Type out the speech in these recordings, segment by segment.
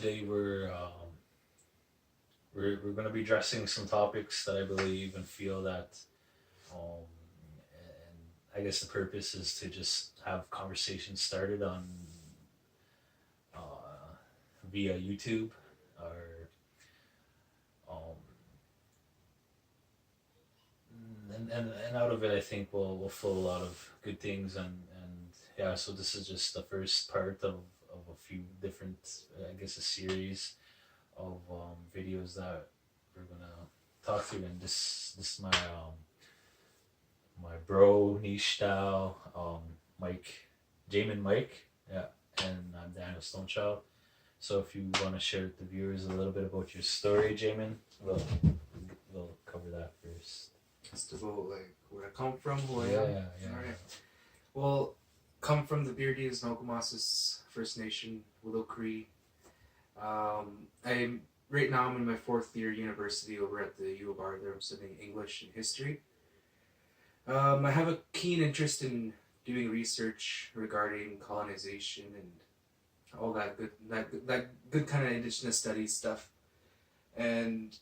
today we're going to be addressing some topics that I believe and feel that, um, and I guess the purpose is to just have conversations started on uh, via YouTube or um, and out of it, I think we'll flow a lot of good things and yeah. So this is just the first part of a few different, I guess, a series of videos that we're gonna talk through. And this is my bro niche style, Mike, Jamin Mike, yeah, and I'm Daniel Stonechild. So if you want to share with the viewers a little bit about your story, Jamin, we'll cover that first. Just about like where I come from, who I Yeah, am. yeah. Alright. Well, come from the Beardies, Nokomasis First Nation, Willow Cree. I'm right now. I'm in my fourth year university over at the U of R. There, I'm studying English and history. I have a keen interest in doing research regarding colonization and all that good kind of Indigenous studies stuff, and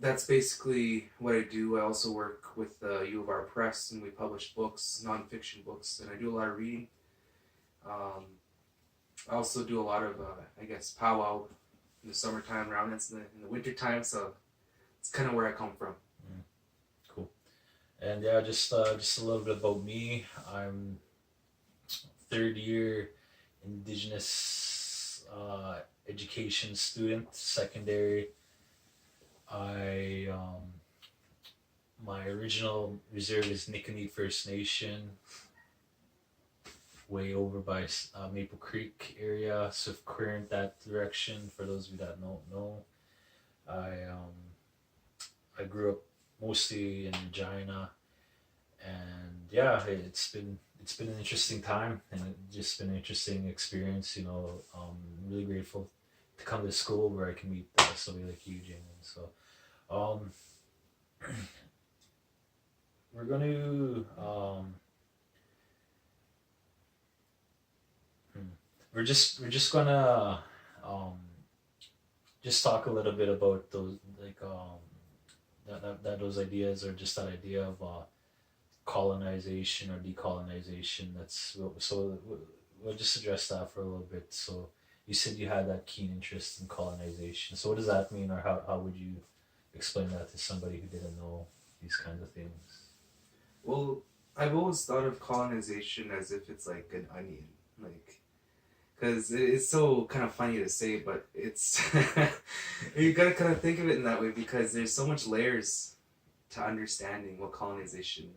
that's basically what I do. I also work with the U of R Press, and we publish books, nonfiction books, and I do a lot of reading. Um, I also do a lot of, I guess, powwow in the summertime, roundness in the wintertime, so it's kind of where I come from. Mm, cool. And yeah, just a little bit about me. I'm third year Indigenous education student, secondary. I My original reserve is Nicanite First Nation, way over by Maple Creek area, Swift Current, that direction. For those of you that don't know, I grew up mostly in Regina, and yeah, it's been an interesting time and just been an interesting experience. Really grateful to come to school where I can meet somebody like you, Jamin. So, um, we're going to hmm, we're just gonna um, just talk a little bit about those like that those ideas, or just that idea of colonization or decolonization. We'll just address that for a little bit. So you said you had that keen interest in colonization. So what does that mean, or how would you explain that to somebody who didn't know these kinds of things? Well, I've always thought of colonization as if it's like an onion, like because it's so kind of funny to say, but it's you gotta kind of think of it in that way because there's so much layers to understanding what colonization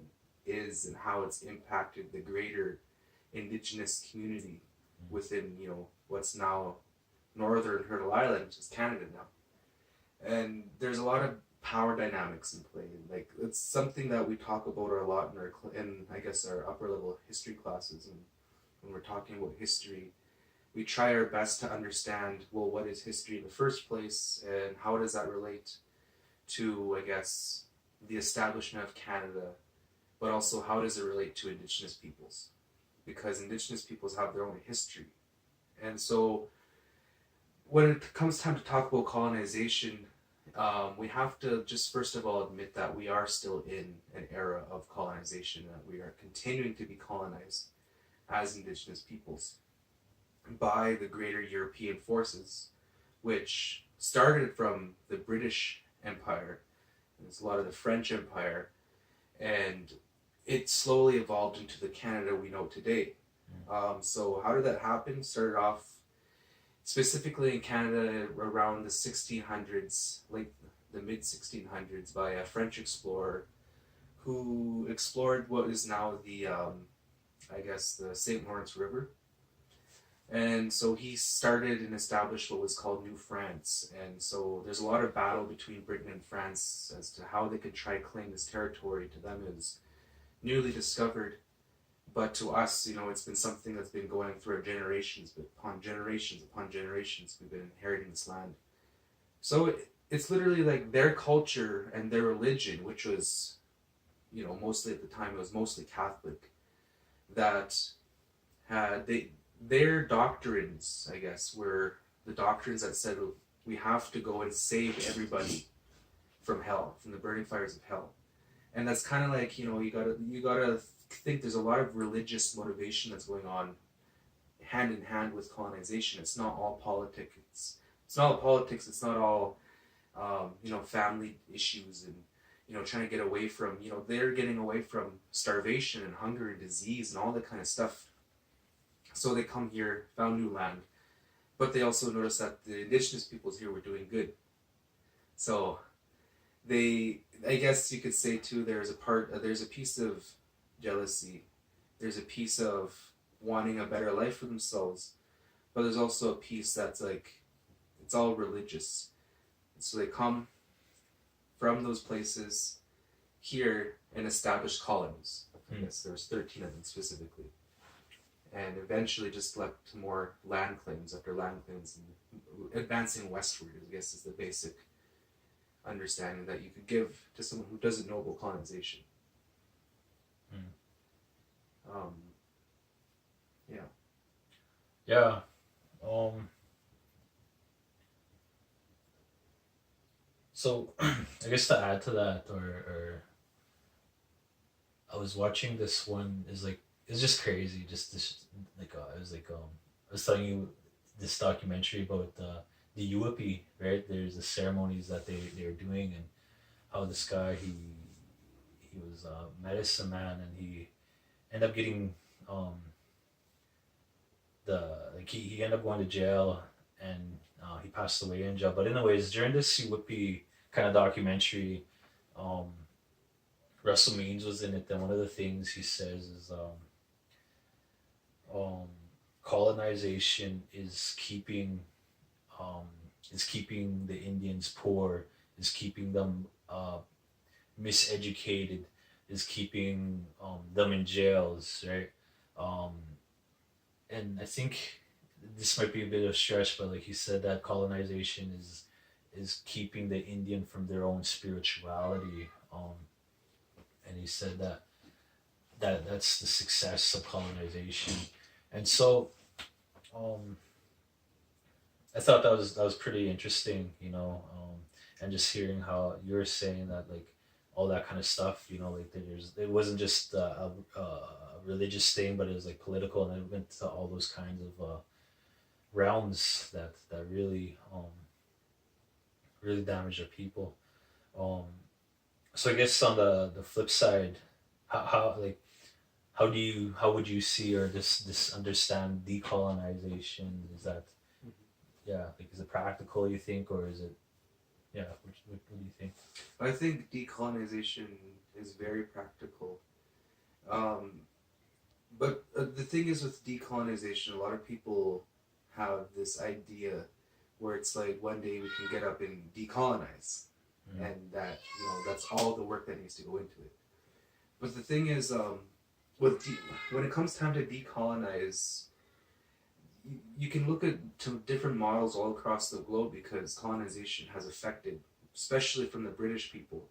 is and how it's impacted the greater indigenous community within what's now Northern Turtle Island, which is Canada now. And there's a lot of power dynamics in play. Like it's something that we talk about a lot in in I guess our upper level history classes, and when we're talking about history, we try our best to understand, well, what is history in the first place, and how does that relate to, I guess, the establishment of Canada, but also how does it relate to Indigenous peoples? Because Indigenous peoples have their own history. And so when it comes time to talk about colonization, we have to just first of all admit that we are still in an era of colonization, that we are continuing to be colonized as Indigenous peoples by the greater European forces, which started from the British Empire, and it's a lot of the French Empire, and it slowly evolved into the Canada we know today. So how did that happen? Started off specifically in Canada around the 1600s, like the mid 1600s, by a French explorer who explored what is now the, I guess, the St. Lawrence River. And so he started and established what was called New France. And so there's a lot of battle between Britain and France as to how they could try to claim this territory. To them, it was newly discovered. But to us, it's been something that's been going through generations, but upon generations, we've been inheriting this land. So it's literally like their culture and their religion, which was, mostly at the time, it was mostly Catholic, that had their doctrines, I guess, were the doctrines that said we have to go and save everybody from hell, from the burning fires of hell. And that's kind of like, you gotta think there's a lot of religious motivation that's going on hand in hand with colonization. It's not all politics. It's not all politics. It's not all family issues and trying to get away from they're getting away from starvation and hunger and disease and all that kind of stuff. So they come here, found new land, but they also noticed that the indigenous peoples here were doing good. So I guess you could say too, there's a piece of jealousy, there's a piece of wanting a better life for themselves, but there's also a piece that's like, it's all religious. So they come from those places here and establish colonies. I guess there's 13 of them specifically. And eventually just left more land claims after land claims and advancing westward, I guess, is the basic understanding that you could give to someone who doesn't know about colonization. Yeah. Yeah. Um, so I guess to add to that, or I was watching this one is like it's just crazy. Just this like I was like I was telling you this documentary about the UAP, right? There's the ceremonies that they're doing and how this guy he was a medicine man and he ended up getting um the like he ended up going to jail and he passed away in jail. But anyways, during this UAP kind of documentary, um, Russell Means was in it. And one of the things he says is um, colonization um, is keeping the Indians poor, is keeping them miseducated, is keeping them in jails, right? Um, and I think this might be a bit of stretch, but like he said, that colonization is keeping the Indian from their own spirituality. And he said that's the success of colonization, and so um, I thought that was pretty interesting, and just hearing how you're saying that like all that kind of stuff, like it wasn't just a religious thing, but it was like political, and it went to all those kinds of realms that really damage our people. Um, so I guess on the flip side, how like how would you see or this understand decolonization? Is that yeah like is it practical you think or is it yeah what do you think? I think decolonization is very practical. Um, but the thing is with decolonization, a lot of people have this idea where it's like one day we can get up and decolonize, and that that's all the work that needs to go into it. But the thing is, when it comes time to decolonize, you can look at to different models all across the globe because colonization has affected, especially from the British people,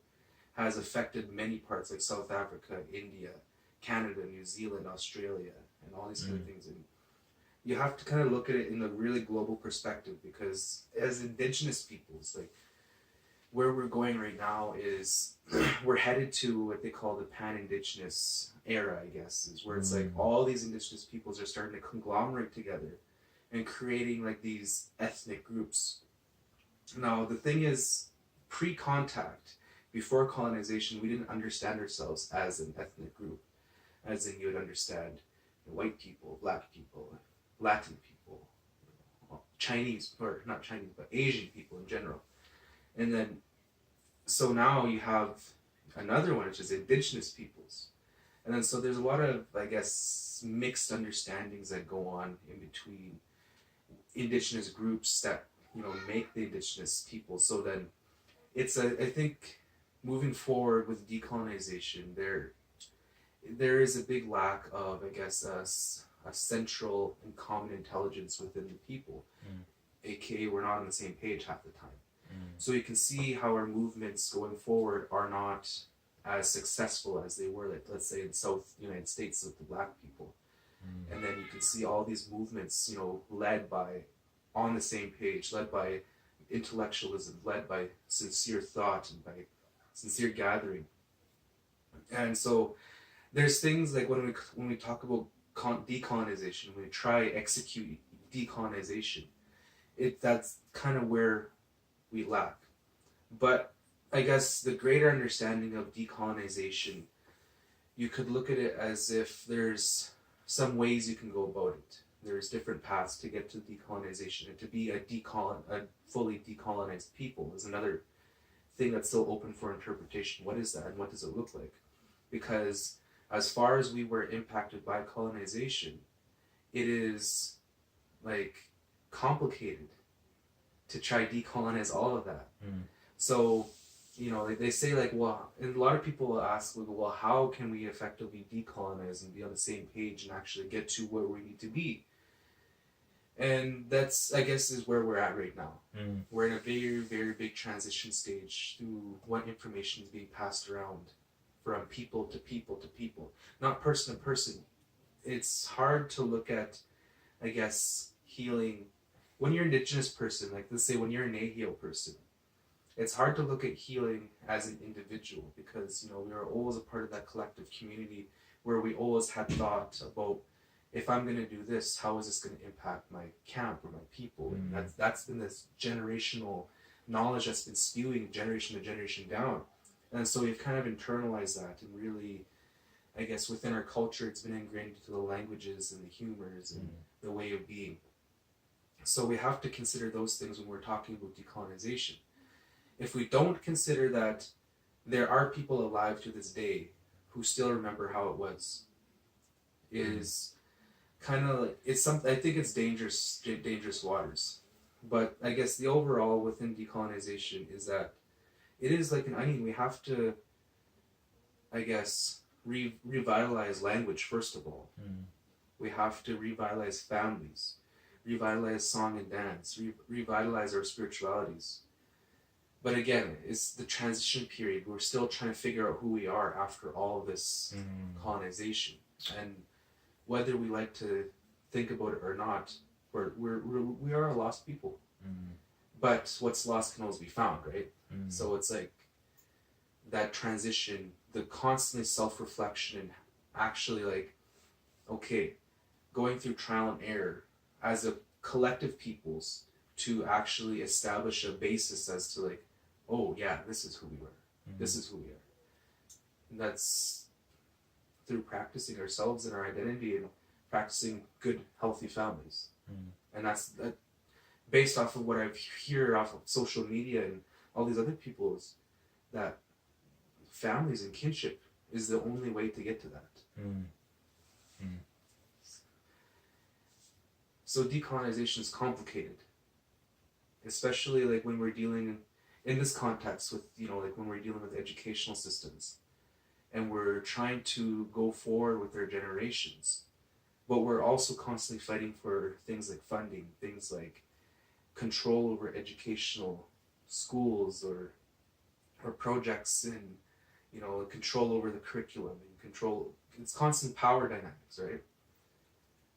has affected many parts like South Africa, India, Canada, New Zealand, Australia, and all these kind of things. And you have to kind of look at it in a really global perspective because as indigenous peoples, like where we're going right now is we're headed to what they call the pan-indigenous era, I guess, is where it's like all these indigenous peoples are starting to conglomerate together and creating like these ethnic groups. Now, the thing is, pre-contact, before colonization, we didn't understand ourselves as an ethnic group, as in you would understand white people, black people, Latin people, Chinese, or not Chinese, but Asian people in general. And then, so now you have another one, which is indigenous peoples. And then, so there's a lot of, I guess, mixed understandings that go on in between indigenous groups that, make the indigenous people. So then, I think, moving forward with decolonization, there is a big lack of, I guess, a central and common intelligence within the people. AKA, we're not on the same page half the time. So you can see how our movements going forward are not as successful as they were, like, let's say, in South United States with the black people. And then you can see all these movements, led by on the same page, led by intellectualism, led by sincere thought and by sincere gathering. And so there's things like when we talk about decolonization, when we try execute decolonization, that's kind of where we lack. But I guess the greater understanding of decolonization, you could look at it as if there's some ways you can go about it. There's different paths to get to decolonization, and to be a fully decolonized people is another thing that's still open for interpretation. What is that, and what does it look like? Because as far as we were impacted by colonization, it is like complicated to try decolonize all of that. So, they say like, well, and a lot of people will ask, well, how can we effectively decolonize and be on the same page and actually get to where we need to be? And that's, I guess, is where we're at right now. We're in a very, very big transition stage through what information is being passed around from people to people to people, not person to person. It's hard to look at, I guess, healing. When you're an indigenous person, like let's say when you're a Nahio person, it's hard to look at healing as an individual because, we are always a part of that collective community where we always had thought about, if I'm going to do this, how is this going to impact my camp or my people? And that's been this generational knowledge that's been spewing generation to generation down. And so we've kind of internalized that, and really, I guess, within our culture, it's been ingrained into the languages and the humors and the way of being. So we have to consider those things when we're talking about decolonization. If we don't consider that there are people alive to this day who still remember how it was, is kind of like, it's something, I think it's dangerous waters. But I guess the overall within decolonization is that it is like an onion. We have to, I guess, revitalize language first of all. We have to revitalize families, revitalize song and dance, revitalize our spiritualities. But again, it's the transition period. We're still trying to figure out who we are after all this colonization. And whether we like to think about it or not, we are a lost people. But what's lost can always be found, right? So it's like that transition, the constantly self-reflection, and actually like, okay, going through trial and error as a collective peoples to actually establish a basis as to like, oh yeah, this is who we were. This is who we are. And that's through practicing ourselves and our identity and practicing good, healthy families. And that's that, based off of what I hear off of social media and all these other people, is that families and kinship is the only way to get to that. So decolonization is complicated, especially like when we're dealing in this context with, like when we're dealing with educational systems and we're trying to go forward with our generations, but we're also constantly fighting for things like funding, things like control over educational schools or projects, and control over the curriculum and control. It's constant power dynamics, right?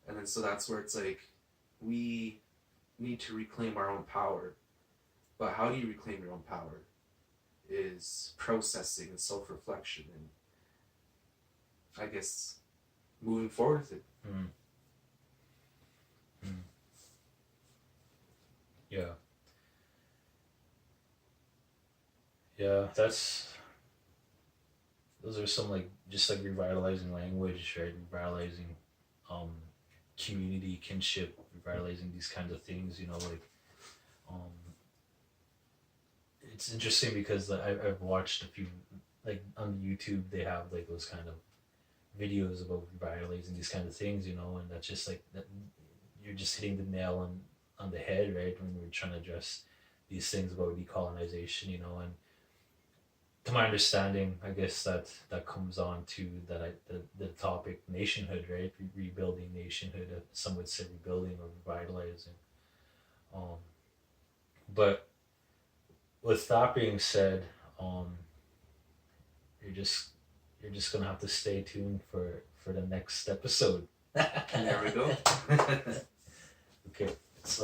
And then so that's where it's like we need to reclaim our own power. But how do you reclaim your own power? Is processing and self-reflection, and I guess moving forward with it. Yeah, those are some like just like revitalizing language, right? Revitalizing community, kinship, revitalizing these kinds of things, like um it's interesting because like, I've watched a few, like on YouTube they have like those kind of videos about revitalizing these kind of things, and that's just like that, you're just hitting the nail on the head, right? When we're trying to address these things about decolonization, and to my understanding, I guess that comes on to the topic nationhood, right? Rebuilding nationhood. Some would say rebuilding or revitalizing. Um, but with that being said, you're just you're just gonna have to stay tuned for the next episode. There we go. Okay, it's